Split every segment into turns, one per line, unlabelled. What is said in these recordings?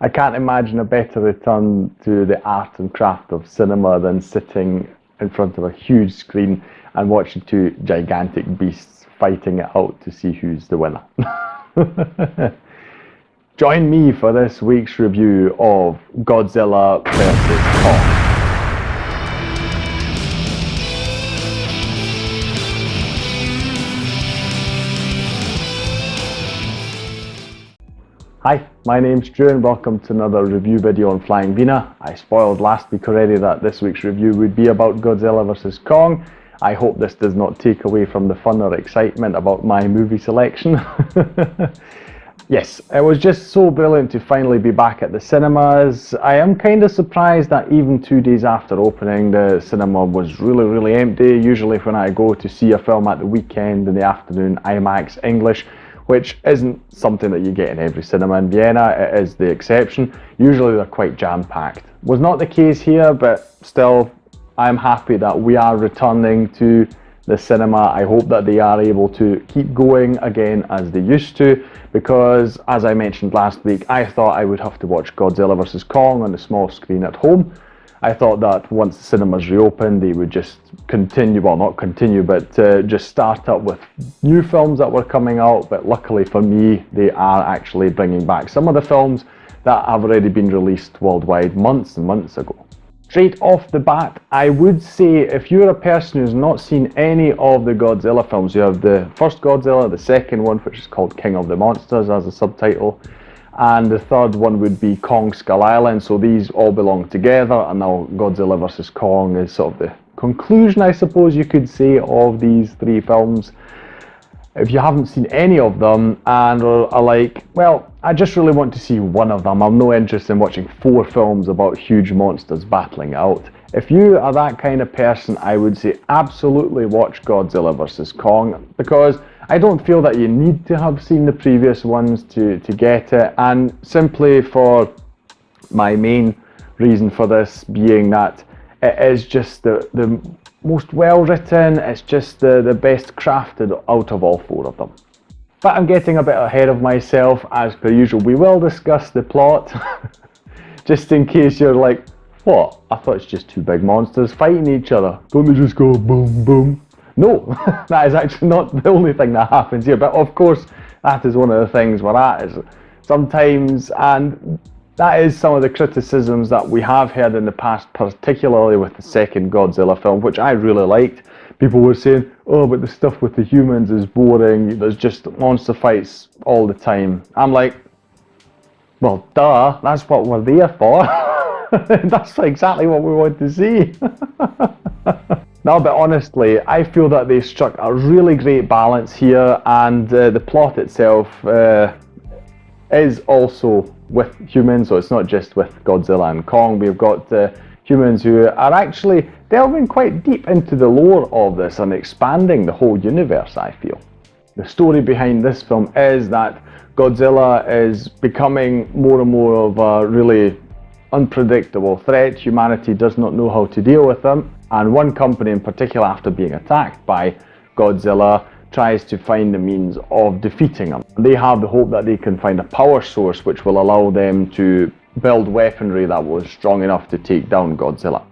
I can't imagine a better return to the art and craft of cinema than sitting in front of a huge screen and watching two gigantic beasts fighting it out to see who's the winner. Join me for this week's review of Godzilla vs. Kong. Hi, my name's Drew and welcome to another review video on Flying Wiener. I spoiled last week already that this week's review would be about Godzilla vs. Kong. I hope this does not take away from the fun or excitement about my movie selection. Yes, it was just so brilliant to finally be back at the cinemas. I am kind of surprised that even 2 days after opening, the cinema was really empty. Usually when I go to see a film at the weekend in the afternoon, IMAX English, which isn't something that you get in every cinema in Vienna, it is the exception. Usually they're quite jam-packed. Was not the case here, but still, I'm happy that we are returning to the cinema. I hope that they are able to keep going again as they used to, because as I mentioned last week, I thought I would have to watch Godzilla vs. Kong on the small screen at home. I thought that once the cinemas reopened, they would just continue, well not continue, but just start up with new films that were coming out. But luckily for me, they are actually bringing back some of the films that have already been released worldwide months and months ago. Straight off the bat, I would say if you're a person who's not seen any of the Godzilla films, you have the first Godzilla, the second one, which is called King of the Monsters as a subtitle, and the third one would be Kong Skull Island. So these all belong together, and now Godzilla vs. Kong is sort of the conclusion, I suppose you could say, of these 3 films. If you haven't seen any of them and are like, well, I just really want to see one of them, I'm no interest in watching 4 films about huge monsters battling it out. If you are that kind of person, I would say absolutely watch Godzilla vs. Kong, because I don't feel that you need to have seen the previous ones to get it, and simply for my main reason for this being that it is just the most well written, it's just the best crafted out of all 4 of them. But I'm getting a bit ahead of myself. As per usual, we will discuss the plot, just in case you're like, what? I thought it's just 2 big monsters fighting each other. Don't they just go boom, boom? No, that is actually not the only thing that happens here. But of course, that is one of the things we're at is sometimes, and that is some of the criticisms that we have heard in the past, particularly with the second Godzilla film, which I really liked. People were saying, oh, but the stuff with the humans is boring, there's just monster fights all the time. I'm like, well, duh, that's what we're there for. That's exactly what we want to see. No, but honestly, I feel that they struck a really great balance here, and the plot itself is also with humans, so it's not just with Godzilla and Kong. We've got humans who are actually delving quite deep into the lore of this and expanding the whole universe, I feel. The story behind this film is that Godzilla is becoming more and more of a really unpredictable threat. Humanity does not know how to deal with them, and one company in particular, after being attacked by Godzilla, tries to find the means of defeating them. They have the hope that they can find a power source which will allow them to build weaponry that was strong enough to take down Godzilla.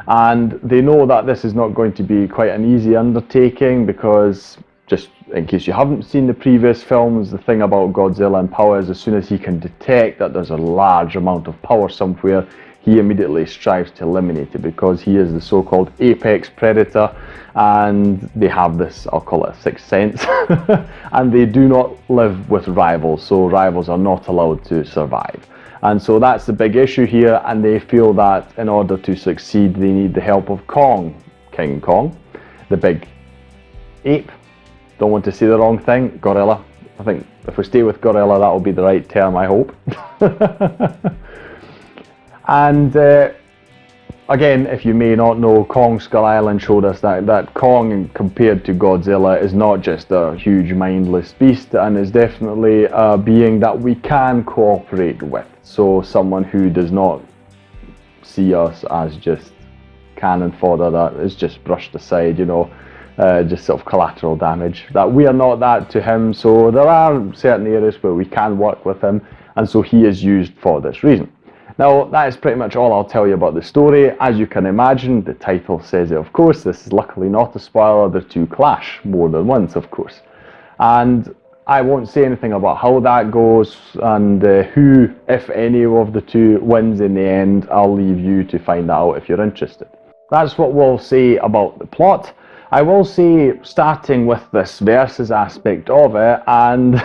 And they know that this is not going to be quite an easy undertaking, because, just in case you haven't seen the previous films, the thing about Godzilla and power is as soon as he can detect that there's a large amount of power somewhere, he immediately strives to eliminate it, because he is the so-called apex predator, and they have this, I'll call it a sixth sense, and they do not live with rivals, so rivals are not allowed to survive. And so that's the big issue here, and they feel that in order to succeed, they need the help of Kong, King Kong, the big ape. Don't want to say the wrong thing, gorilla. I think if we stay with gorilla, that will be the right term, I hope. And again, if you may not know, Kong Skull Island showed us that Kong, compared to Godzilla, is not just a huge mindless beast, and is definitely a being that we can cooperate with. So someone who does not see us as just cannon fodder that is just brushed aside, you know, just sort of collateral damage. That we are not that to him, so there are certain areas where we can work with him, and so he is used for this reason. Now, that is pretty much all I'll tell you about the story. As you can imagine, the title says it, of course. This is luckily not a spoiler. The two clash more than once, of course. And I won't say anything about how that goes and who, if any, of the two wins in the end. I'll leave you to find out if you're interested. That's what we'll say about the plot. I will say, starting with this versus aspect of it, and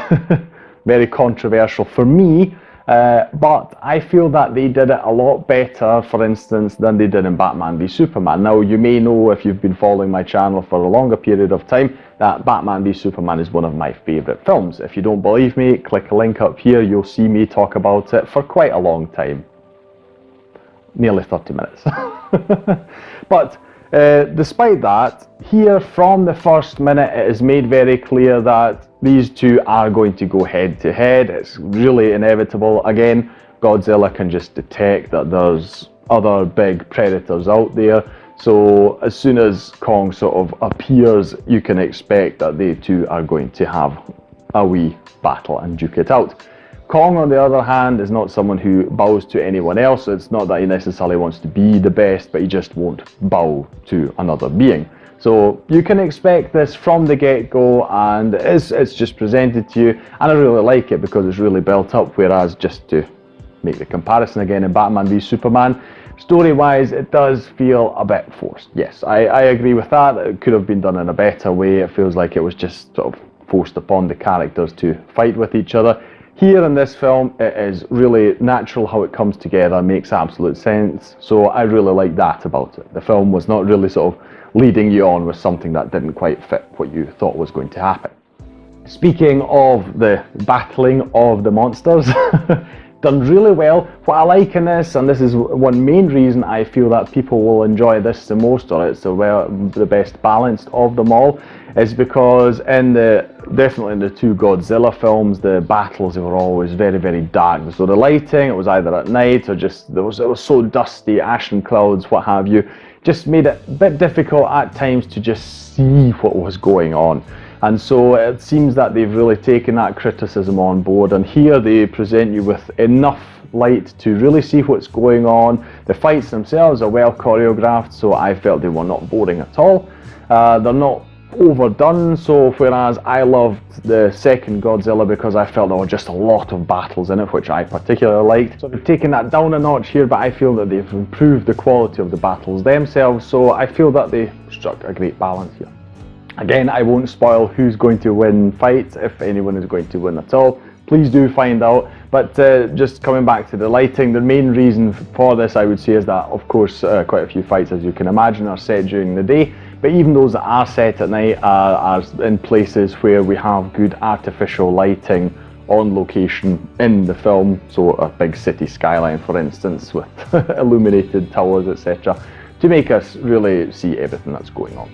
very controversial for me, but I feel that they did it a lot better, for instance, than they did in Batman v Superman. Now, you may know, if you've been following my channel for a longer period of time, that Batman v Superman is one of my favourite films. If you don't believe me, click a link up here, you'll see me talk about it for quite a long time. Nearly 30 minutes. But despite that, here from the first minute it is made very clear that these two are going to go head to head. It's really inevitable. Again, Godzilla can just detect that there's other big predators out there, so as soon as Kong sort of appears, you can expect that they two are going to have a wee battle and duke it out. Kong, on the other hand, is not someone who bows to anyone else. It's not that he necessarily wants to be the best, but he just won't bow to another being. So you can expect this from the get-go, and it's just presented to you, and I really like it because it's really built up, whereas, just to make the comparison again, in Batman v Superman, story-wise, it does feel a bit forced. Yes, I agree with that. It could have been done in a better way. It feels like it was just sort of forced upon the characters to fight with each other. Here in this film, it is really natural how it comes together, makes absolute sense, so I really like that about it. The film was not really sort of leading you on with something that didn't quite fit what you thought was going to happen. Speaking of the battling of the monsters, done really well. What I like in this, and this is one main reason I feel that people will enjoy this the most, or it's the best balanced of them all, is because definitely in the two Godzilla films, the battles were always very, very dark. So the lighting, it was either at night or just, it was so dusty, ashen clouds, what have you, just made it a bit difficult at times to just see what was going on. And so it seems that they've really taken that criticism on board, and here they present you with enough light to really see what's going on. The fights themselves are well choreographed, so I felt they were not boring at all. They're not overdone, so whereas I loved the second Godzilla because I felt there were just a lot of battles in it, which I particularly liked. So they've taken that down a notch here, but I feel that they've improved the quality of the battles themselves, so I feel that they struck a great balance here. Again, I won't spoil who's going to win fights, if anyone is going to win at all. Please do find out. But just coming back to the lighting, the main reason for this, I would say, is that, of course, quite a few fights, as you can imagine, are set during the day. But even those that are set at night are in places where we have good artificial lighting on location in the film. So a big city skyline, for instance, with illuminated towers, etc., to make us really see everything that's going on.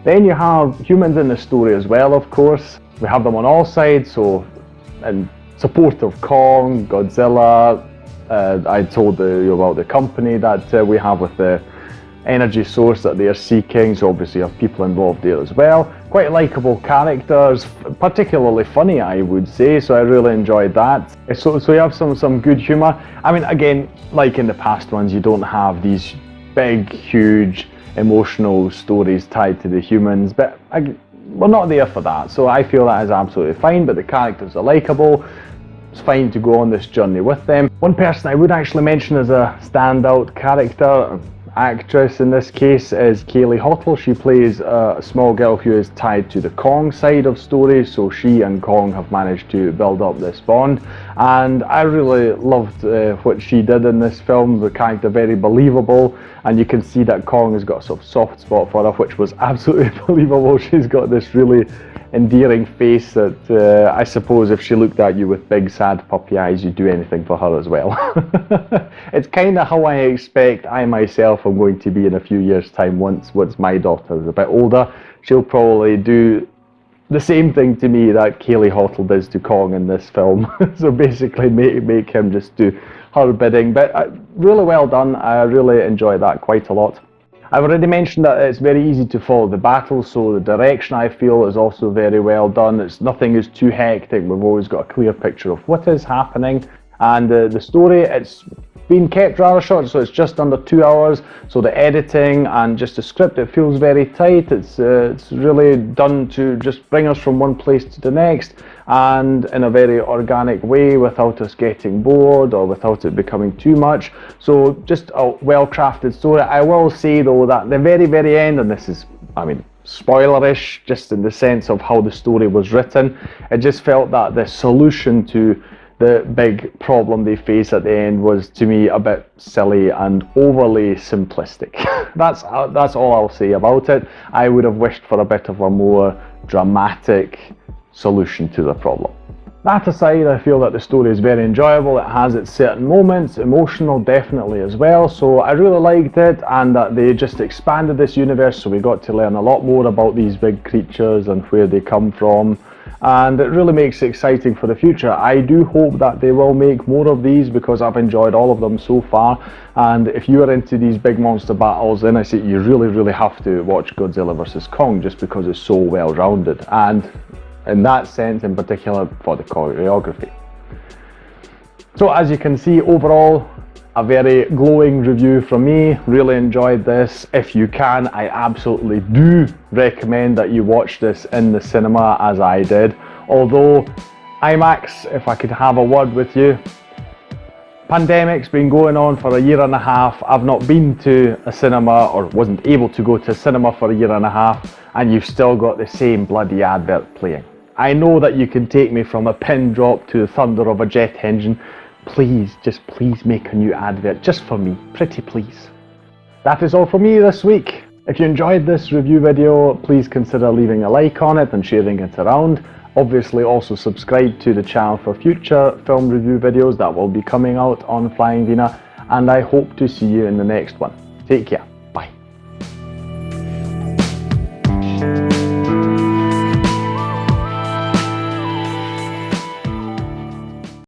Then you have humans in the story as well, of course. We have them on all sides, so in support of Kong, Godzilla, I told you about the company that we have with the energy source that they are seeking, so obviously you have people involved there as well. Quite likeable characters, particularly funny, I would say, so I really enjoyed that. So you have some good humour. I mean, again, like in the past ones, you don't have these big, huge, emotional stories tied to the humans, but we're not there for that, so I feel that is absolutely fine. But the characters are likeable. It's fine to go on this journey with them. One person I would actually mention as a standout character, actress in this case, is Kaylee Hottle. She plays a small girl who is tied to the Kong side of stories, so she and Kong have managed to build up this bond, and I really loved what she did in this film. The character very believable, and you can see that Kong has got a sort of soft spot for her, which was absolutely believable. She's got this really endearing face that I suppose if she looked at you with big sad puppy eyes, you'd do anything for her as well. It's kind of how I expect I myself am going to be in a few years' time. Once my daughter is a bit older, she'll probably do the same thing to me that Kaylee Hottle does to Kong in this film. So basically make him just do her bidding. But really well done. I really enjoy that quite a lot. I've already mentioned that it's very easy to follow the battle, so the direction I feel is also very well done. Nothing is too hectic. We've always got a clear picture of what is happening, And the story, it's been kept rather short, so it's just under 2 hours. So the editing and just the script, it feels very tight. It's really done to just bring us from one place to the next, and in a very organic way, without us getting bored or without it becoming too much. So just a well-crafted story. I will say though that the very end, and this is, I mean, spoilerish, just in the sense of how the story was written, it just felt that the solution to the big problem they face at the end was, to me, a bit silly and overly simplistic. That's all I'll say about it. I would have wished for a bit of a more dramatic solution to the problem. That aside, I feel that the story is very enjoyable. It has its certain moments, emotional definitely as well, so I really liked it, and that they just expanded this universe, so we got to learn a lot more about these big creatures and where they come from, and it really makes it exciting for the future. I do hope that they will make more of these, because I've enjoyed all of them so far, and if you are into these big monster battles, then I say you really have to watch Godzilla vs. Kong, just because it's so well rounded, and in that sense in particular for the choreography. So as you can see, overall a very glowing review from me. Really enjoyed this. If you can, I absolutely do recommend that you watch this in the cinema as I did. Although IMAX, if I could have a word with you, pandemic's been going on for a year and a half. I've not been to a cinema, or wasn't able to go to a cinema for a year and a half, and you've still got the same bloody advert playing. I know that you can take me from a pin drop to the thunder of a jet engine. Please, just please make a new advert, just for me, pretty please. That is all from me this week. If you enjoyed this review video, please consider leaving a like on it and sharing it around. Obviously also subscribe to the channel for future film review videos that will be coming out on Flying Wiener, and I hope to see you in the next one. Take care.